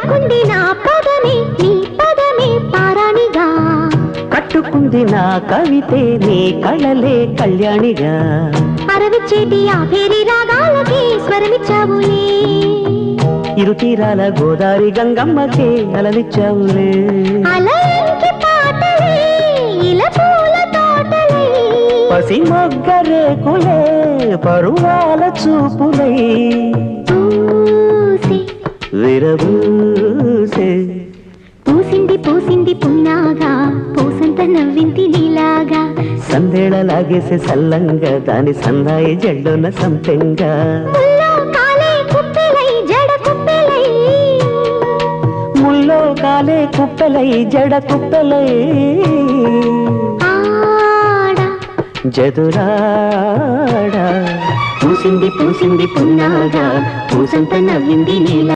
పట్టుకుంది నా పదమే నీ పదమే పారాణిగా కట్టుకుంది నా కవితే నీ కళలే కళ్యాణిగా అరవిచ్చేటి ఆ పేరి రాగాలకి స్వరమిచ్చావులే ఇరు తీరాల గోదారి గంగమ్మకే అలలిచ్చావులే అలయంకి పాటలే ఇలా పూల తోటలే పసి మొగ్గ రేకులే పరువాల చూపులై పూసి విరబూసే పూసింది పూసింది పున్నాగా పూసంత నవ్వింది నీలాగా సందేళ లాగేసే సల్లంగా దాని సన్నాయి జల్లున సంపెంగా ముల్లో కాలే కుప్పెలై జడ కుప్పెలై ముల్లో కాలే కుప్పెలై జడ కుప్పెలై ఆడ జదురాడా పూసింది పూసింది పున్నాగా పూసంత నవ్వింది నీలా